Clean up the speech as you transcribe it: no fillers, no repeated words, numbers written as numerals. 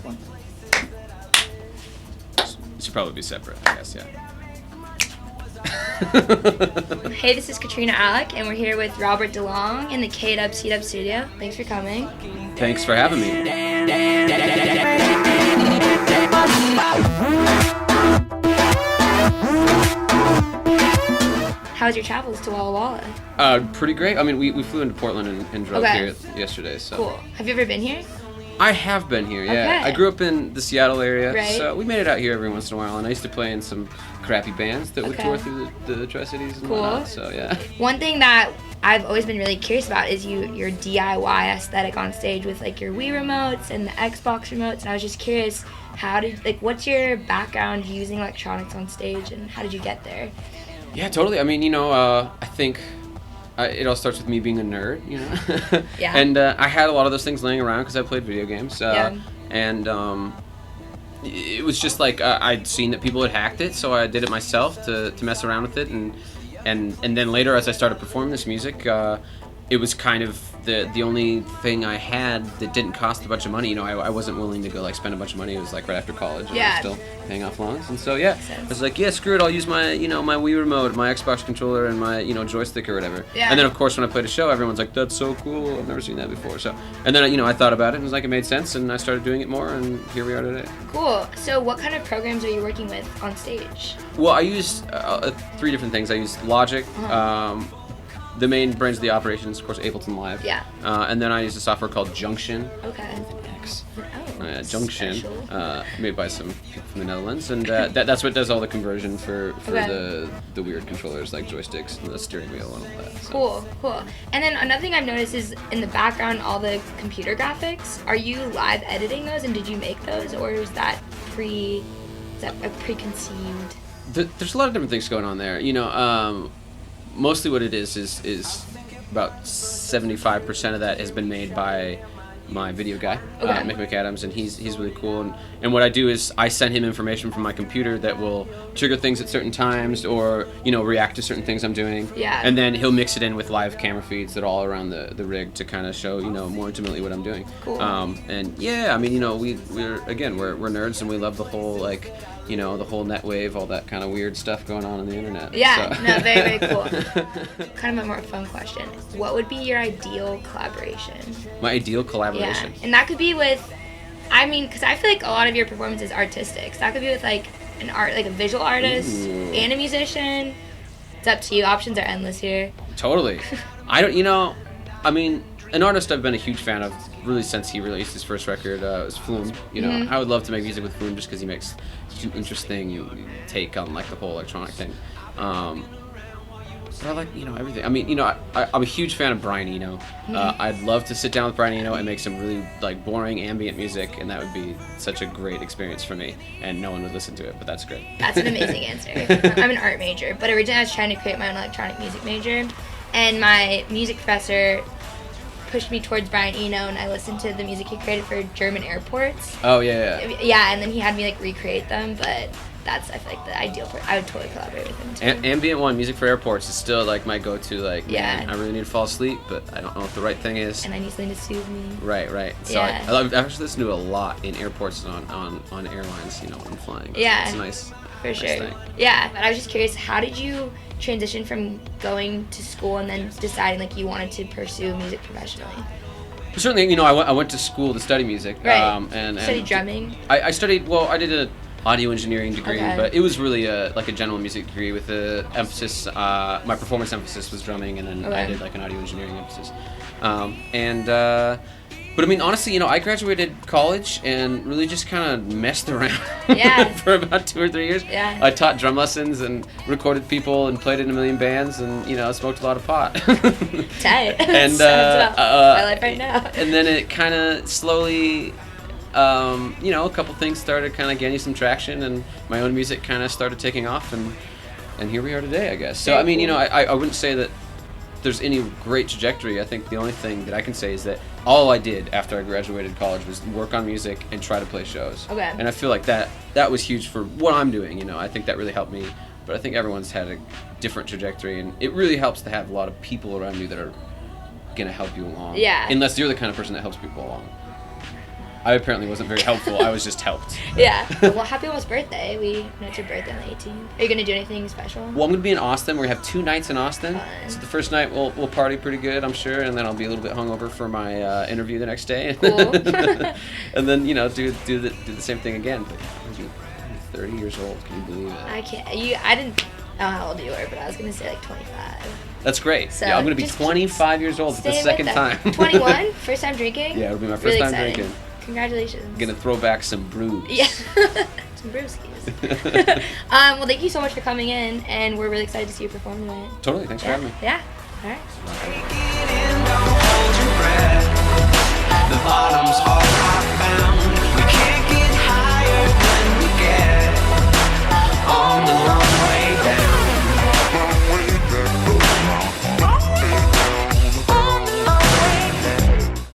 One. It should probably be separate, I guess, yeah. Hey, this is Katrina Allick, and we're here with Robert DeLong in the KWCW studio. Thanks for coming. Thanks for having me. How's your travels to Walla Walla? Pretty great. I mean, we flew into Portland and drove here yesterday. So. Cool. Have you ever been here? I have been here, yeah. Okay. I grew up in the Seattle area, Right. so we made it out here every once in a while, and I used to play in some crappy bands that would tour through the Tri-Cities and whatnot, so yeah. One thing that I've always been really curious about is your DIY aesthetic on stage with like your Wii remotes and the Xbox remotes, and I was just curious, what's your background using electronics on stage, and how did you get there? Yeah, totally. I mean, I think it all starts with me being a nerd, Yeah. And I had a lot of those things laying around because I played video games. And it was just like I'd seen that people had hacked it, so I did it myself to mess around with it. And then later, as I started performing this music, it was kind of the only thing I had that didn't cost a bunch of money. I wasn't willing to go spend a bunch of money. It was right after college. And I was still paying off loans, and so I was like, yeah, screw it. I'll use my my Wii remote, my Xbox controller, and my joystick or whatever. Yeah. And then of course when I played a show, everyone's like, that's so cool. I've never seen that before. So and then I thought about it and it was like it made sense, and I started doing it more, and here we are today. Cool. So what kind of programs are you working with on stage? Well, I used 3 different things. I used Logic. The main brains of the operations, of course, Ableton Live. Yeah. And then I used a software called Junction. Okay. X. Oh, Junction, special. made by some people from the Netherlands, and that's what does all the conversion for the weird controllers like joysticks and the steering wheel and all that. So. Cool. And then another thing I've noticed is in the background all the computer graphics. Are you live editing those, and did you make those, or is that a preconceived? There's a lot of different things going on there. Mostly what it is about 75% of that has been made by my video guy, Mick McAdams, and he's really cool. And what I do is I send him information from my computer that will trigger things at certain times or react to certain things I'm doing. Yeah. And then he'll mix it in with live camera feeds that are all around the rig to kind of show more intimately what I'm doing. Cool. And yeah, I mean we're nerds and we love the whole the whole net wave, all that kind of weird stuff going on the internet. Yeah, so. no, very, very cool. Kind of a more fun question. What would be your ideal collaboration? My ideal collaboration? Yeah, and that could be with, because I feel like a lot of your performance is artistic. So that could be with a visual artist and a musician. It's up to you. Options are endless here. Totally. An artist I've been a huge fan of really since he released his first record was Flume. I would love to make music with Flume just because he makes such an interesting take on the whole electronic thing. But I like everything. I'm a huge fan of Brian Eno. I'd love to sit down with Brian Eno and make some really boring ambient music, and that would be such a great experience for me. And no one would listen to it, but that's great. That's an amazing answer. I'm an art major, but originally I was trying to create my own electronic music major, and my music professor pushed me towards Brian Eno, and I listened to the music he created for German airports. Oh yeah. Yeah, and then he had me recreate them, but I feel like the ideal. I would totally collaborate with him too. Ambient music for airports is still my go-to. Yeah. Man, I really need to fall asleep, but I don't know what the right thing is. And I need something to soothe me. Right. So Yeah. I actually listen to a lot in airports and on airlines. When I'm flying. Yeah. It's nice. For sure. Nice thing. Yeah, but I was just curious, how did you transition from going to school and then deciding you wanted to pursue music professionally? Certainly, I went to school to study music. Right. And studied drumming? I studied, I did an audio engineering degree, Okay. but it was really a general music degree with the emphasis, my performance emphasis was drumming, and then I did an audio engineering emphasis. But honestly, I graduated college and really just kind of messed around for about 2 or 3 years. Yeah. I taught drum lessons and recorded people and played in a million bands and, smoked a lot of pot. Tight. And Sounds about my life right now. And then it kind of slowly, a couple things started kind of gaining some traction, and my own music kind of started taking off, and here we are today, I guess. So, Very cool. I wouldn't say that there's any great trajectory. I think the only thing that I can say is that all I did after I graduated college was work on music and try to play shows. Okay. And I feel like that was huge for what I'm doing. I think that really helped me. But I think everyone's had a different trajectory, and it really helps to have a lot of people around you that are gonna help you along. Yeah. Unless you're the kind of person that helps people along. I apparently wasn't very helpful. I was just helped. Yeah. Well, happy almost birthday. We know it's your birthday on the 18th. Are you going to do anything special? Well, I'm going to be in Austin. We're going to have 2 nights in Austin. Fun. So the first night we'll party pretty good, I'm sure, and then I'll be a little bit hungover for my interview the next day. Cool. And then, you know, do the same thing again. But I'm 30 years old. Can you believe it? I can't. I didn't know how old you were, but I was going to say like 25. That's great. So yeah, I'm going to be just 25 years old for the second time. 21? First time drinking? Yeah, it'll be my first Really time exciting. drinking. Congratulations. I'm going to throw back some brews. Yeah. Some brewskis. Well, thank you so much for coming in, and we're really excited to see you perform tonight. Totally. Thanks for having me. Yeah. All right.